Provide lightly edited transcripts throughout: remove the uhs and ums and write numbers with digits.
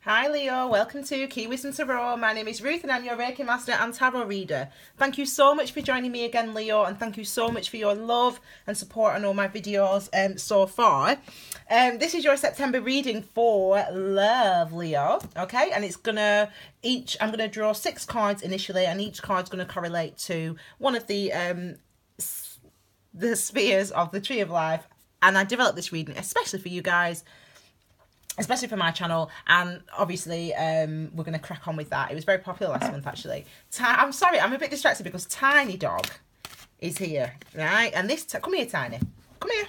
Hi Leo, welcome to Key Wisdom Tarot. My name is Ruth and I'm your Reiki Master and Tarot Reader. Thank you so much for joining me again, Leo, and thank you so much for your love and support on all my videos so far. This is your September reading for love, Leo, okay? And I'm gonna draw 6 cards initially, and each card's gonna correlate to one of the spheres of the Tree of Life. And I developed this reading especially for you guys, especially for my channel, and obviously we're going to crack on with that. It was very popular last month, actually. I'm sorry, I'm a bit distracted because Tiny Dog is here, right? And come here, Tiny. Come here.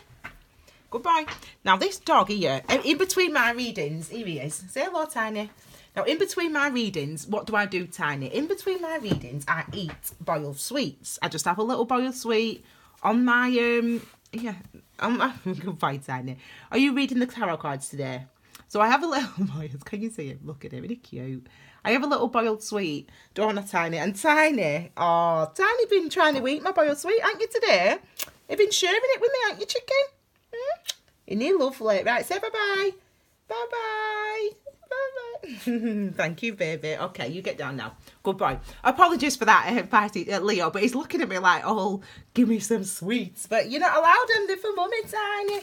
Goodbye. Now, this dog here, in between my readings, here he is. Say hello, Tiny. Now, in between my readings, what do I do, Tiny? In between my readings, I eat boiled sweets. I just have a little boiled sweet on my, goodbye, Tiny. Are you reading the tarot cards today? So I have a little boiled, can you see him? Look at him, isn't he cute? I have a little boiled sweet, don't I, Tiny? And Tiny, been trying to eat my boiled sweet, ain't you, today? You've been sharing it with me, ain't you, chicken? Isn't he lovely? Right, say bye-bye. Bye-bye. Bye-bye. Thank you, baby. Okay, you get down now. Goodbye. Apologies for that, Leo, but he's looking at me like, oh, give me some sweets. But you're not allowed them. They're for Mummy, Tiny.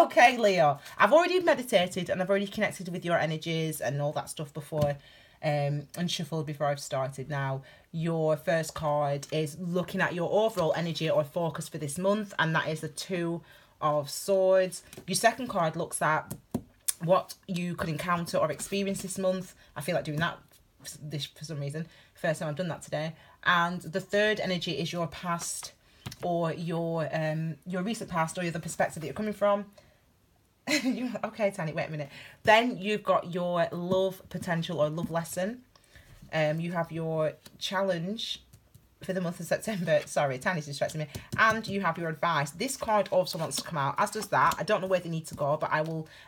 Okay, Leo. I've already meditated and I've already connected with your energies and all that stuff before, and shuffled before I've started. Now, your first card is looking at your overall energy or focus for this month, and that is the 2 of Swords. Your second card looks at what you could encounter or experience this month. I feel like doing that for some reason. First time I've done that today. And the third energy is your past, or your recent past, or the perspective that you're coming from. Okay, Tiny, wait a minute. Then you've got your love potential or love lesson. You have your challenge for the month of September. Sorry, Tiny's distracting me. And you have your advice. This card also wants to come out, as does that. I don't know where they need to go, but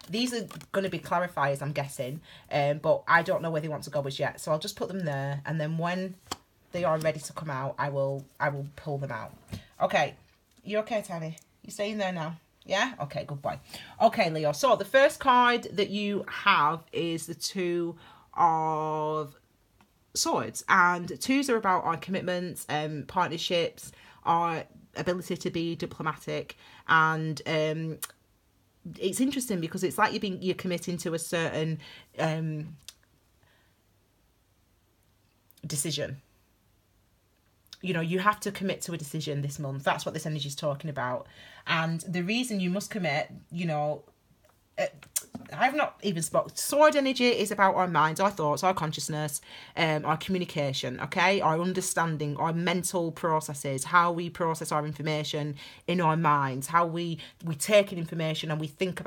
these are going to be clarifiers, I'm guessing. But I don't know where they want to go as yet. So I'll just put them there. And then when they are ready to come out, I will pull them out. Okay. You okay, Tiny? You staying there now? Yeah? Okay, good boy. Okay, Leo. So the first card that you have is the 2 of Swords, and 2s are about our commitments, partnerships, our ability to be diplomatic, and it's interesting because it's like you're committing to a certain decision. You know, you have to commit to a decision this month. That's what this energy is talking about. And the reason you must commit, I've not even spoken. Sword energy is about our minds, our thoughts, our consciousness, our communication, okay? Our understanding, our mental processes, how we process our information in our minds, how we take in information and we think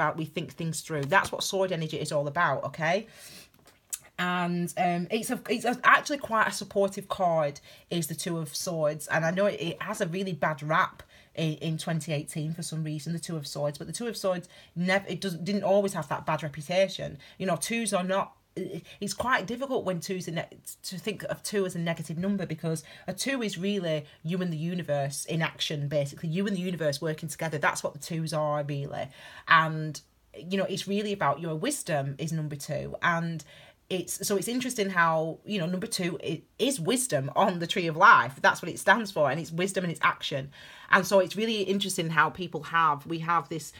things through. That's what sword energy is all about, okay? And it's actually quite a supportive card, is the 2 of Swords. And I know it has a really bad rap in 2018 for some reason, the 2 of Swords, but the 2 of Swords didn't always have that bad reputation. 2s are not. It's quite difficult when to think of 2 as a negative number, because a 2 is really you and the universe in action, basically. You and the universe working together. That's what the 2s are, really. And it's really about your wisdom is number 2, and it's interesting how, number 2 is wisdom on the Tree of Life. That's what it stands for, and it's wisdom and it's action. And so it's really interesting how we have this,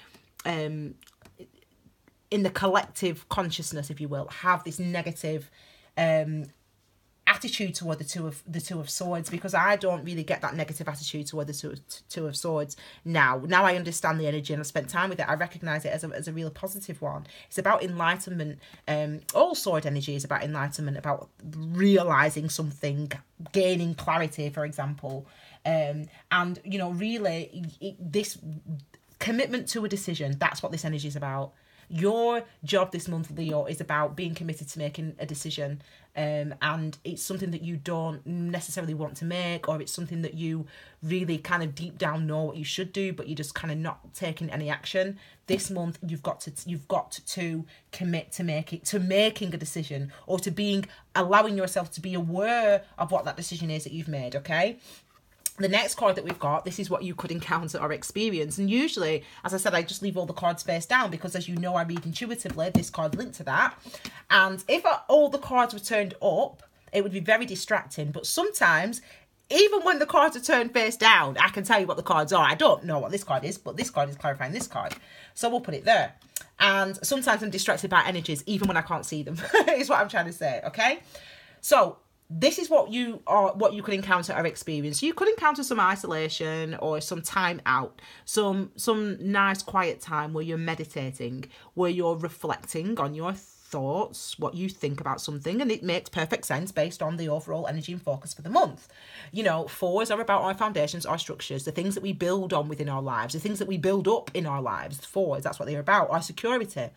in the collective consciousness, if you will, have this negative attitude toward the two of Swords, because I don't really get that negative attitude toward the two of Swords now I understand the energy and I've spent time with it. I recognize it as a real positive one. It's about enlightenment. All sword energy is about enlightenment, about realizing something, gaining clarity, for example, and really this commitment to a decision. That's what this energy is about. Your job this month, Leo, is about being committed to making a decision, and it's something that you don't necessarily want to make, or it's something that you really kind of deep down know what you should do, but you're just kind of not taking any action. This month, you've got to commit to making a decision, or to allowing yourself to be aware of what that decision is that you've made. Okay. The next card that we've got, this is what you could encounter or experience. And usually, as I said, I just leave all the cards face down because, as you know, I read intuitively. This card linked to that. And if all the cards were turned up, it would be very distracting. But sometimes, even when the cards are turned face down, I can tell you what the cards are. I don't know what this card is, but this card is clarifying this card. So we'll put it there. And sometimes I'm distracted by energies, even when I can't see them, is what I'm trying to say, okay? So this is what you could encounter or experience. You could encounter some isolation or some time out, some nice quiet time where you're meditating, where you're reflecting on your thoughts, what you think about something, and it makes perfect sense based on the overall energy and focus for the month. You know, 4s are about our foundations, our structures, the things that we build on within our lives, the things that we build up in our lives. 4s, that's what they're about. Our security,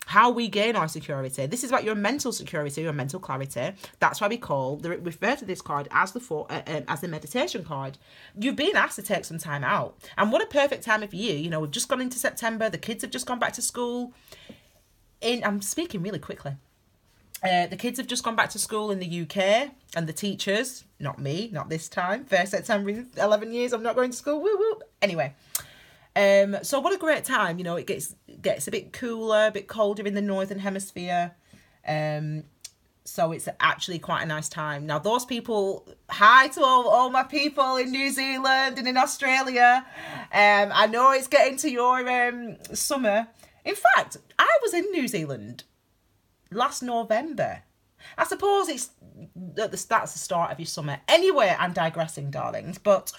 how we gain our security. This is about your mental security, your mental clarity. That's why we refer to this card as the meditation card. You've been asked to take some time out, and what a perfect time of year. You know, we've just gone into September. The kids have just gone back to school. I'm speaking really quickly. The kids have just gone back to school in the UK, and the teachers, not me, not this time. 1st September in 11 years, I'm not going to school. Woo woo. Anyway, so what a great time. You know, it gets a bit cooler, a bit colder in the northern hemisphere. So it's actually quite a nice time. Now, those people, hi to all my people in New Zealand and in Australia. I know it's getting to your summer. In fact, I was in New Zealand last November. I suppose that's the start of your summer. Anyway, I'm digressing, darlings. But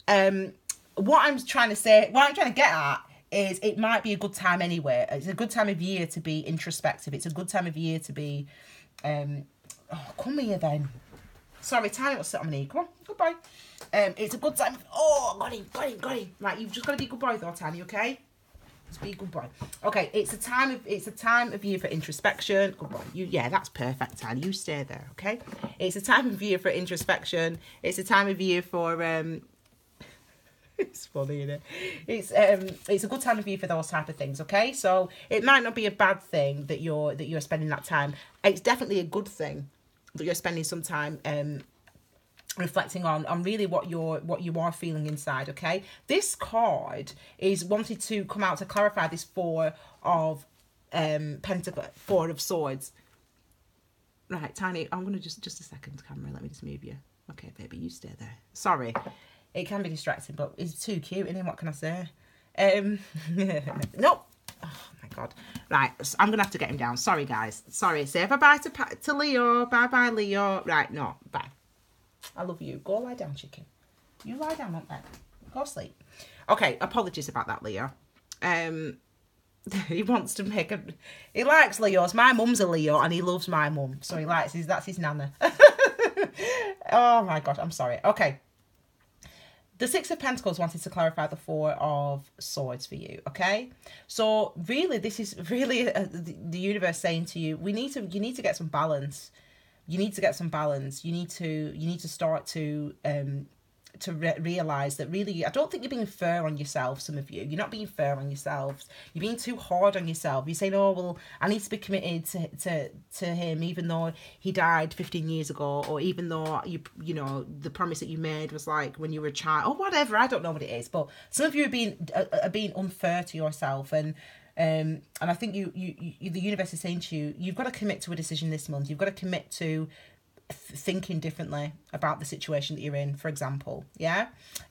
what I'm trying to get at is it might be a good time anyway. It's a good time of year to be introspective. It's a good time of year to be... come here then. Sorry, Tiny will sit on my knee. Come on, goodbye. It's a good time... got him. Right, you've just got to be a good boy though, Tiny, okay? Just be a good boy. Okay, it's a time of year for introspection. Good boy. That's perfect, Tiny. You stay there, okay? It's a time of year for introspection. It's a time of year for it's funny, isn't it? It's a good time of year for those type of things, okay? So it might not be a bad thing that you're spending that time. It's definitely a good thing that you're spending some time reflecting on really what you are feeling inside, okay? This card is wanted to come out to clarify this 4 of Pentacles, 4 of Swords. Right, Tiny, I'm gonna just a second, camera. Let me just move you. Okay, baby, you stay there. Sorry. It can be distracting, but it's too cute, isn't it? What can I say? Nope. Oh, my God. Right, so I'm going to have to get him down. Sorry, guys. Sorry. Say bye-bye to Leo. Bye-bye, Leo. Right, no. Bye. I love you. Go lie down, chicken. You lie down on bed. Go sleep. Okay, apologies about that, Leo. He wants to make a... He likes Leos. My mum's a Leo, and he loves my mum. So he likes that's his nana. Oh, my God. I'm sorry. Okay. The 6 of Pentacles wanted to clarify the 4 of Swords for you, okay? So really, this is really the universe saying to you, you need to get some balance. You need to get some balance. You need to start to realize that really, I don't think you're being fair on yourself. Some of you're not being fair on yourselves. You're being too hard on yourself. You're saying, oh well, I need to be committed to him, even though he died 15 years ago, or even though you know the promise that you made was like when you were a child, or whatever. I don't know what it is, but some of you are being unfair to yourself, and I think the universe is saying to you, you've got to commit to a decision this month. You've got to commit to thinking differently about the situation that you're in, for example.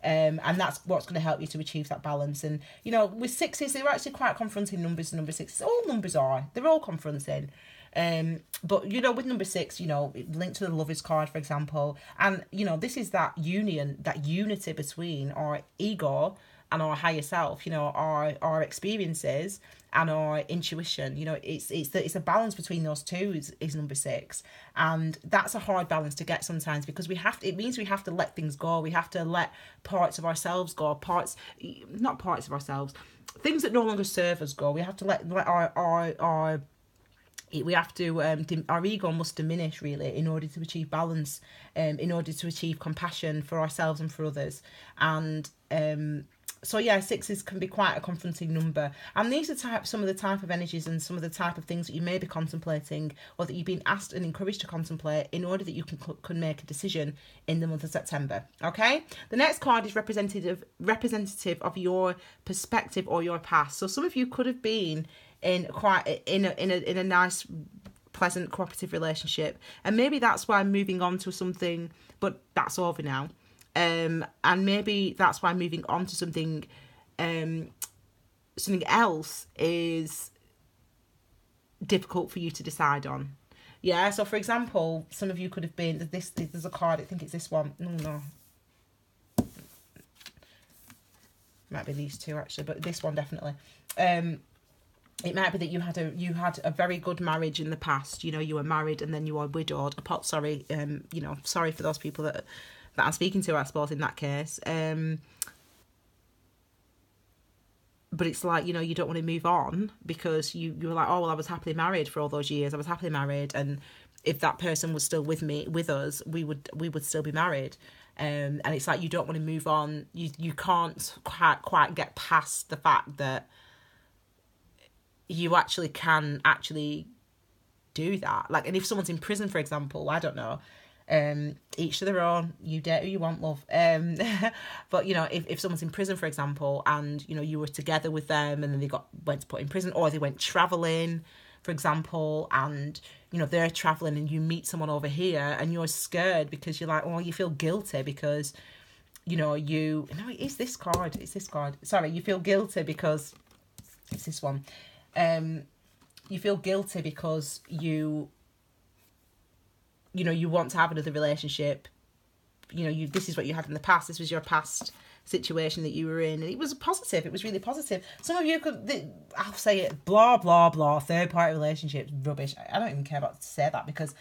And that's what's going to help you to achieve that balance. And you know, with 6s, they're actually quite confronting numbers. Number 6s, all numbers are, they're all confronting. But you know, with number 6, you know, linked to the Lovers card, for example, and you know, this is that union, that unity between our ego and our higher self, you know, our experiences and our intuition. You know, it's a balance between those two is number 6, and that's a hard balance to get sometimes, because it means we have to let things go. We have to let parts of ourselves go, things that no longer serve us go. We have to let our ego must diminish, really, in order to achieve balance, in order to achieve compassion for ourselves and for others. And So yeah, sixes can be quite a confronting number, and these are some of the type of energies and some of the type of things that you may be contemplating, or that you've been asked and encouraged to contemplate in order that you can make a decision in the month of September. Okay, the next card is representative of your perspective or your past. So some of you could have been in a nice, pleasant, cooperative relationship, and maybe that's why I'm moving on to something, but that's over now. And maybe that's why moving on to something else is difficult for you to decide on. Yeah, so for example, some of you could have been, there's a card, I think it's this one. No. Might be these two actually, but this one definitely. It might be that you had a very good marriage in the past. You know, you were married and then you were widowed. Sorry for those people that I'm speaking to, I suppose, in that case. But it's like, you know, you don't want to move on because you were like, oh, well, I was happily married for all those years. I was happily married. And if that person was still with us, we would still be married. And it's like, you don't want to move on. You can't quite get past the fact that you actually can do that. Like, and if someone's in prison, for example, I don't know, each to their own, you date who you want, love. But you know, if someone's in prison, for example, and you know, you were together with them and then they went to put in prison, or they went traveling, for example, and you know, they're traveling and you meet someone over here and you're scared because you're like, oh, you feel guilty because, you know, it's this card. Sorry, you feel guilty because it's this one. You feel guilty because you want to have another relationship. You know, this is what you had in the past. This was your past situation that you were in, and it was positive. It was really positive. Some of you I'll say it, blah blah blah, third party relationships, rubbish. I don't even care about to say that because,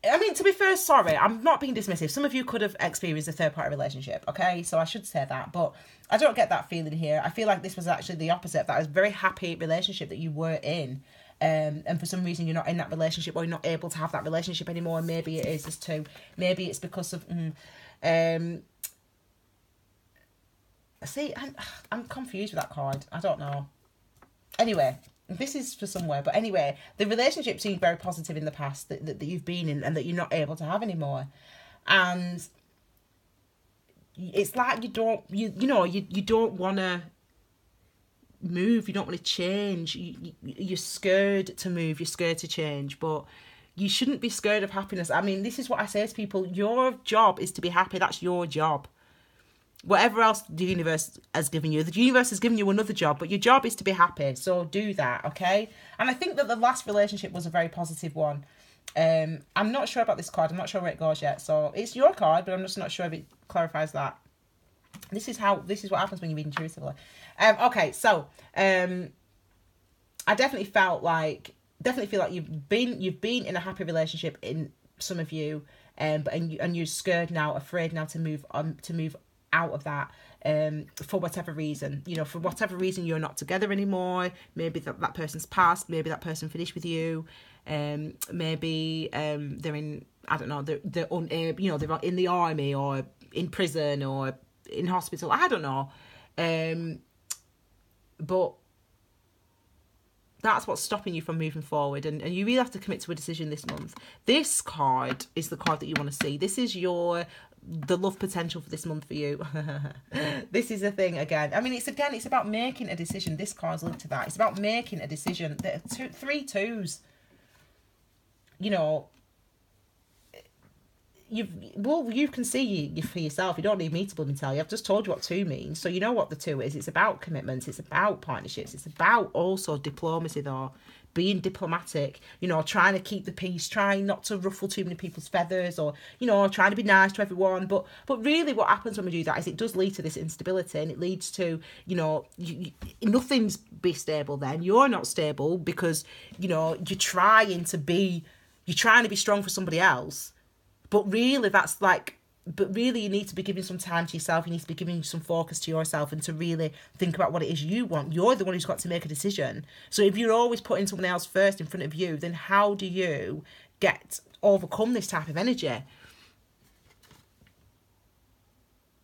I mean, to be fair, sorry, I'm not being dismissive. Some of you could have experienced a third party relationship, okay? So I should say that, but I don't get that feeling here. I feel like this was actually the opposite. That was a very happy relationship that you were in. And for some reason you're not in that relationship, or you're not able to have that relationship anymore. Maybe it is just maybe it's because of see, I'm confused with that card. I don't know. Anyway, this is for somewhere, but anyway, the relationship seemed very positive in the past that you've been in and that you're not able to have anymore. And it's like you don't want to move, you don't want to change, you're scared to move, you're scared to change, but you shouldn't be scared of happiness. I mean, this is what I say to people: your job is to be happy. That's your job. Whatever else the universe has given you, the universe has given you another job, but your job is to be happy, so do that, okay? And I think that the last relationship was a very positive one. I'm not sure about this card, I'm not sure where it goes yet, so it's your card, but I'm just not sure if it clarifies that. This is what happens when you read intuitively. Okay, so I definitely feel like you've been in a happy relationship, in some of you, and you're scared now, afraid now to move out of that, for whatever reason. You know, for whatever reason you're not together anymore. Maybe that person's passed. Maybe that person finished with you. Maybe they're in, I don't know, they're unable. You know, they're in the army or in prison or in hospital. I don't know. But that's what's stopping you from moving forward, and you really have to commit to a decision this month. This card is the card that you want to see. This is the love potential for this month for you. This is the thing again. I mean, it's about making a decision. This card's linked to that. It's about making a decision. There are 3 twos. You know, you can see for yourself. You don't need me to bloody tell you. I've just told you what 2 means, so you know what the 2 is. It's about commitments. It's about partnerships. It's about also diplomacy, though. Being diplomatic, you know, trying to keep the peace, trying not to ruffle too many people's feathers, or, you know, trying to be nice to everyone. But really what happens when we do that is it does lead to this instability, and it leads to, you know, nothing's be stable then. You're not stable because, you know, you're trying to be strong for somebody else. But really you need to be giving some time to yourself. You need to be giving some focus to yourself and to really think about what it is you want. You're the one who's got to make a decision. So if you're always putting someone else first in front of you, then how do you overcome this type of energy?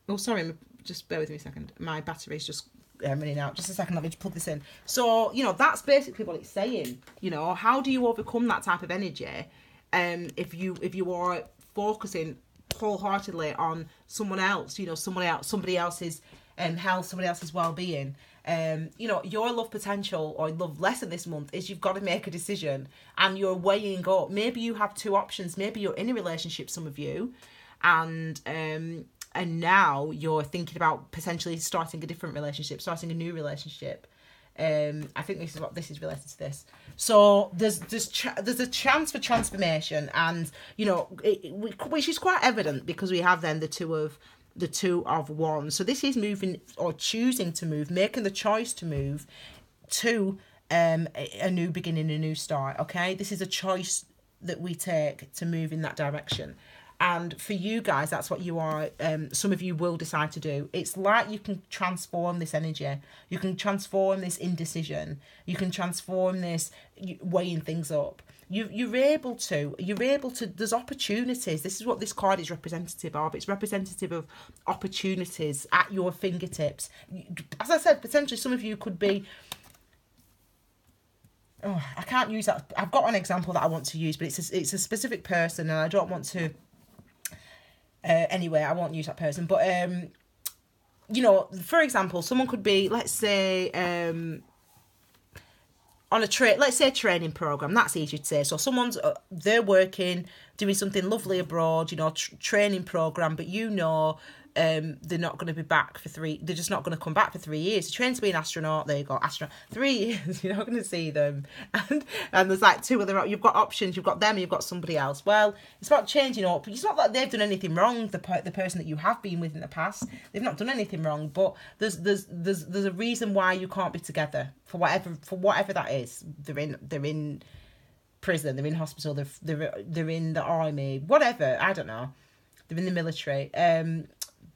Oh, sorry, my just bear with me a second. My battery's just running out. Just a second, let me just plug this in. So, you know, that's basically what it's saying. You know, how do you overcome that type of energy if you are focusing wholeheartedly on someone else, you know, somebody else's health, somebody else's well-being. You know, your love potential or love lesson this month is you've got to make a decision, and you're weighing up. Maybe you have two options. Maybe you're in a relationship, some of you, and now you're thinking about potentially starting a different relationship, starting a new relationship. I think this is what this is related to this. So there's a chance for transformation, and you know, which is quite evident because we have then the two of wands. So this is moving or choosing to move, making the choice to move to a new beginning, a new start. Okay, this is a choice that we take to move in that direction. And for you guys, that's what you are. Some of you will decide to do. It's like you can transform this energy. You can transform this indecision. You can transform this weighing things up. You're able to. There's opportunities. This is what this card is representative of. It's representative of opportunities at your fingertips. As I said, potentially some of you could be. Oh, I can't use that. I've got an example that I want to use, but it's a specific person, and I don't want to. Anyway, I won't use that person, but you know, for example, someone could be, let's say, on a training program. That's easy to say. So someone's they're working, doing something lovely abroad, you know, training program, but you know, they're not going to be back for they're just not going to come back for 3 years. They're trained to be an astronaut. There you go, astronaut. 3 years, you're not going to see them. And there's like two other, you've got options, you've got them, you've got somebody else. Well, it's about changing up. It's not that they've done anything wrong, the person that you have been with in the past. They've not done anything wrong, but there's a reason why you can't be together for whatever that is. They're in prison, they're in hospital, they're in the army, whatever, I don't know. They're in the military.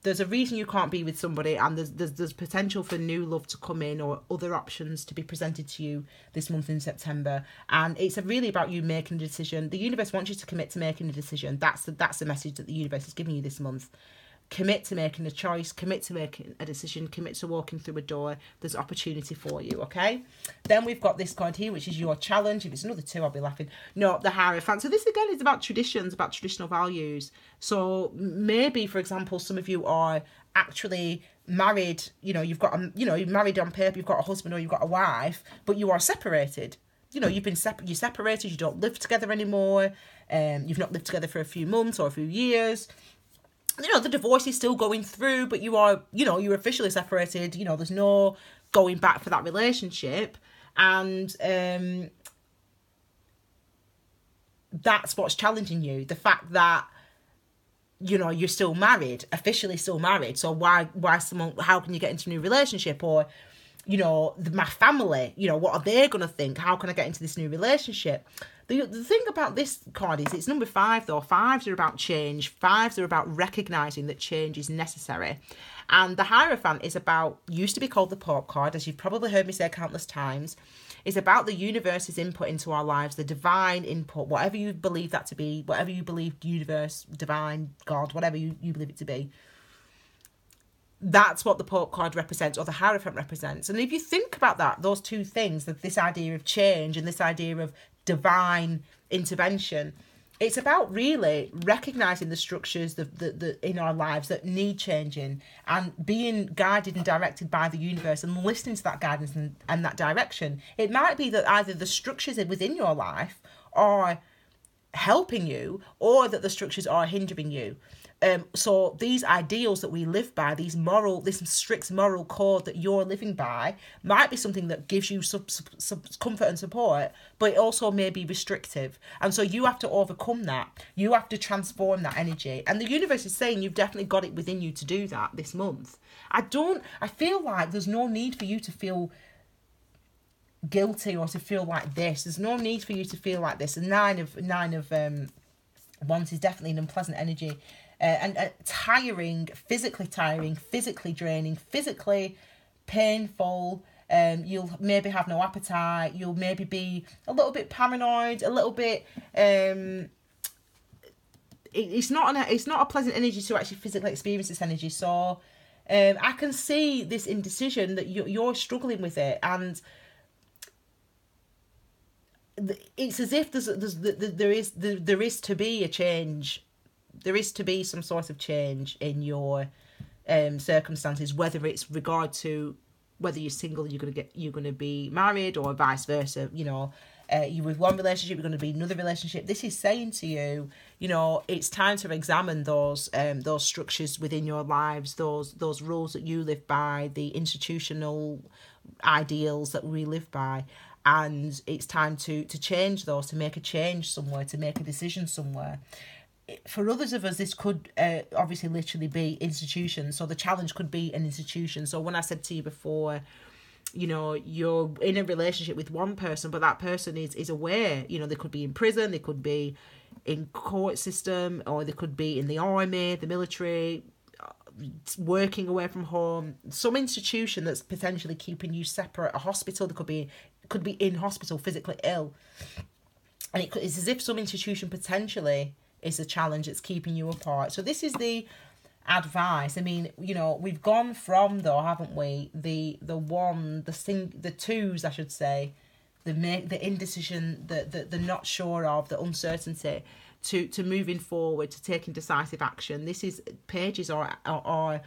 There's a reason you can't be with somebody, and there's potential for new love to come in or other options to be presented to you this month in September. And it's really about you making a decision. The universe wants you to commit to making a decision. That's the message that the universe is giving you this month. Commit to making a choice, commit to making a decision, commit to walking through a door. There's opportunity for you, okay? Then we've got this card here, which is your challenge. If it's another two, I'll be laughing. No, the Hierophant. So this, again, is about traditions, about traditional values. So maybe, for example, some of you are actually married, you know, you're married on paper, you've got a husband or you've got a wife, but you are separated. You know, you're separated, you don't live together anymore, you've not lived together for a few months or a few years. You know, the divorce is still going through, but you're officially separated. You know, there's no going back for that relationship. And that's what's challenging you. The fact that, you know, you're still married, officially still married. So how can you get into a new relationship? Or, you know, my family, you know, what are they going to think? How can I get into this new relationship? The thing about this card is it's number 5, though. 5s are about change. 5s are about recognising that change is necessary. And the Hierophant is used to be called the Pope card, as you've probably heard me say countless times. It's about the universe's input into our lives, the divine input, whatever you believe that to be, whatever you believe, universe, divine, God, whatever you believe it to be. That's what the Pope card represents, or the Hierophant represents. And if you think about that, those two things, this idea of change and this idea of divine intervention, it's about really recognising the structures that in our lives that need changing, and being guided and directed by the universe and listening to that guidance and that direction. It might be that either the structures within your life are helping you, or that the structures are hindering you. So these ideals that we live by, this strict moral code that you're living by, might be something that gives you some comfort and support, but it also may be restrictive. And so you have to overcome that. You have to transform that energy. And the universe is saying you've definitely got it within you to do that this month. I feel like there's no need for you to feel guilty or to feel like this. There's no need for you to feel like this. And nine of wands is definitely an unpleasant energy. And tiring, physically draining, physically painful. You'll maybe have no appetite. You'll maybe be a little bit paranoid, a little bit. It's not a pleasant energy to actually physically experience this energy. So, I can see this indecision that you're struggling with it, and it's as if there is to be a change. There is to be some sort of change in your circumstances, whether it's regard to whether you're single and you're gonna be married, or vice versa. You know, you with one relationship, you're gonna be another relationship. This is saying to you, you know, it's time to examine those structures within your lives, those rules that you live by, the institutional ideals that we live by. And it's time to change those, to make a change somewhere, to make a decision somewhere. For others of us, this could obviously literally be institutions. So the challenge could be an institution. So when I said to you before, you know, you're in a relationship with one person, but that person is aware, you know, they could be in prison, they could be in court system, or they could be in the army, the military, working away from home, some institution that's potentially keeping you separate, a hospital, they could be in hospital, physically ill. And it's as if some institution potentially is a challenge that's keeping you apart. So this is the advice. I mean, you know, we've gone from, though, haven't we, the twos, I should say, the indecision, the not sure of, the uncertainty, to moving forward, to taking decisive action. This is, pages are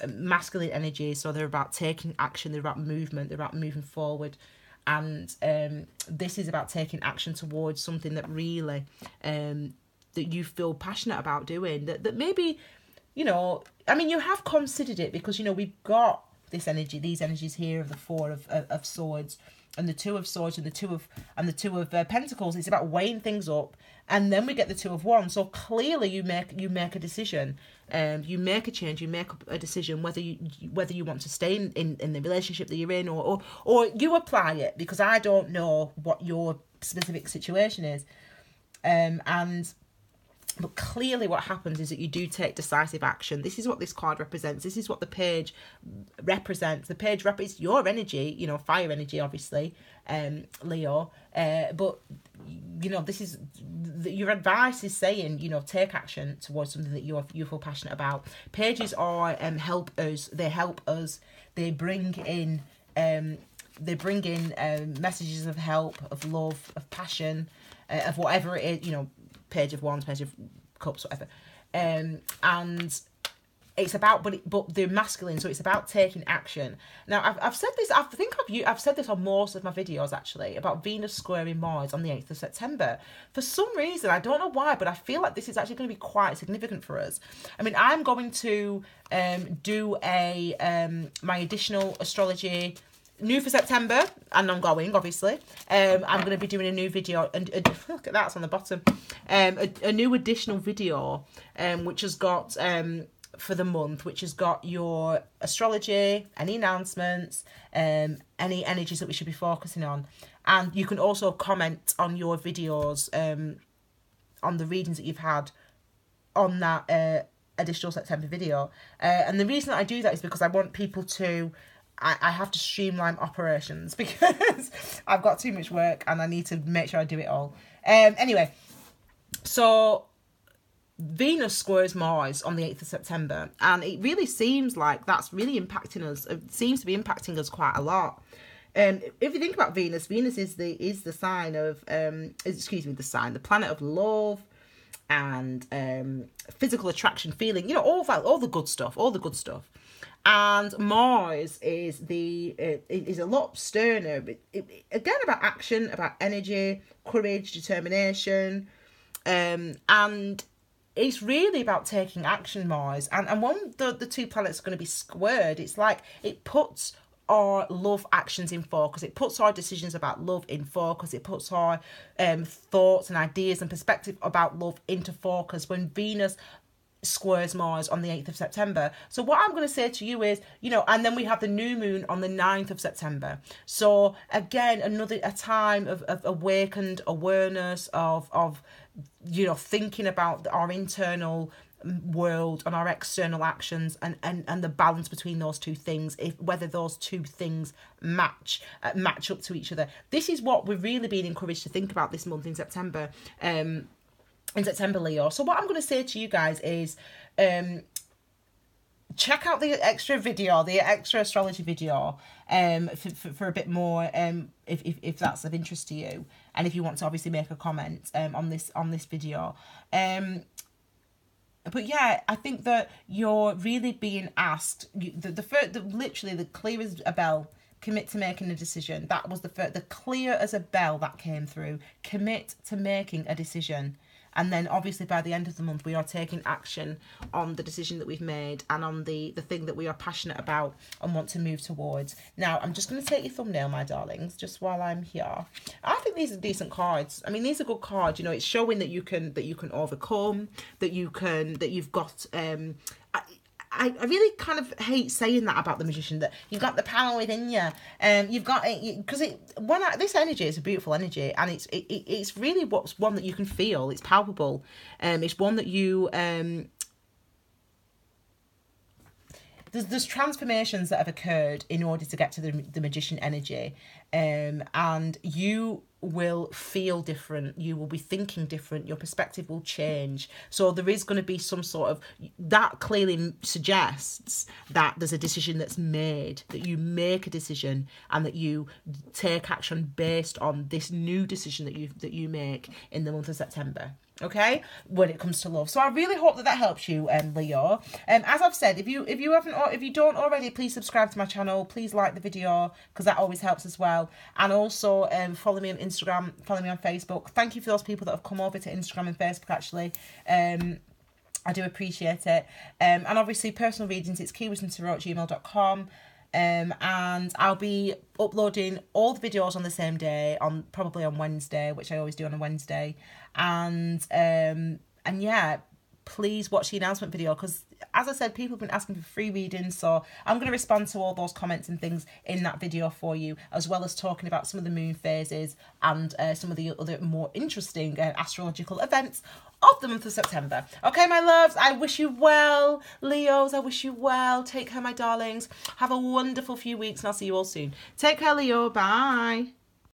masculine energies, so they're about taking action, they're about movement, they're about moving forward. And this is about taking action towards something that really that you feel passionate about doing, that maybe, you know, I mean, you have considered it, because, you know, we've got this energy, these energies here of the Four of Swords and the Two of Swords and the Two of Pentacles. It's about weighing things up, and then we get the Two of Wands. So clearly you make a decision, you make a change, you make a decision whether you want to stay in the relationship that you're in, or you apply it, because I don't know what your specific situation is, but clearly what happens is that you do take decisive action. This is what this card represents. This is what the page represents. The page represents your energy, you know, fire energy, obviously, Leo. But, you know, this is, your advice is saying, you know, take action towards something that you feel passionate about. Pages are help us. They help us. They bring in messages of help, of love, of passion, of whatever it is, you know, Page of Wands, Page of Cups, whatever, and it's about, but they're masculine, so it's about taking action. Now, I've said this. I think I've said this on most of my videos, actually, about Venus squaring Mars on the 8th of September. For some reason, I don't know why, but I feel like this is actually going to be quite significant for us. I mean, I'm going to do my additional astrology new for September, and ongoing, obviously. I'm going to be doing a new video, and look at that's on the bottom, a new additional video, which has got for the month, which has got your astrology, any announcements, any energies that we should be focusing on, and you can also comment on your videos, on the readings that you've had on that additional September video, and the reason that I do that is because I want people to. I have to streamline operations, because I've got too much work and I need to make sure I do it all. Anyway, so Venus squares Mars on the 8th of September, and it really seems like that's really impacting us. It seems to be impacting us quite a lot. If you think about Venus, Venus is the sign of the planet of love and physical attraction, feeling, you know, all the good stuff. And Mars is a lot sterner. Again, about action, about energy, courage, determination, and it's really about taking action, Mars. And when the two planets are going to be squared, it's like it puts our love actions in focus. It puts our decisions about love in focus. It puts our thoughts and ideas and perspective about love into focus when Venus squares Mars on the 8th of September. So what I'm going to say to you is, you know, and then we have the new moon on the 9th of September. So again, a time of awakened awareness of, you know, thinking about our internal world and our external actions, and the balance between those two things, whether those two things match up to each other. This is what we're really being encouraged to think about this month in September. Leo. So what I'm going to say to you guys is check out the extra video, the extra astrology video, for a bit more, if that's of interest to you, and if you want to obviously make a comment on this video. But yeah, I think that you're really being asked, literally the clear as a bell, commit to making a decision. That was the clear as a bell that came through. Commit to making a decision. And then obviously by the end of the month, we are taking action on the decision that we've made and on the thing that we are passionate about and want to move towards. Now, I'm just going to take your thumbnail, my darlings, just while I'm here. I think these are decent cards. I mean, these are good cards. You know, it's showing that you can overcome, that you've got, I really kind of hate saying that about the Magician, that you've got the power within you. You've got it, because this energy is a beautiful energy, and it's really one that you can feel. It's palpable. It's one that you there's transformations that have occurred in order to get to the Magician energy, and you will feel different, you will be thinking different, your perspective will change. So there is going to be some sort of, that clearly suggests that there's a decision that's made, that you make a decision and that you take action based on this new decision that you make in the month of September. Okay, when it comes to love. So I really hope that helps you, Leo. As I've said, if you don't already, please subscribe to my channel. Please like the video, because that always helps as well. And also follow me on Instagram, follow me on Facebook. Thank you for those people that have come over to Instagram and Facebook, actually. I do appreciate it. And obviously personal readings, it's keywisdomtarot@gmail.com. And I'll be uploading all the videos on the same day, probably on Wednesday, which I always do on a Wednesday. And yeah, please watch the announcement video, because as I said, people have been asking for free readings, so I'm going to respond to all those comments and things in that video for you, as well as talking about some of the moon phases and some of the other more interesting astrological events of the month of September. Okay, my loves, I wish you well. Leos, I wish you well. Take care, my darlings. Have a wonderful few weeks, and I'll see you all soon. Take care, Leo. Bye.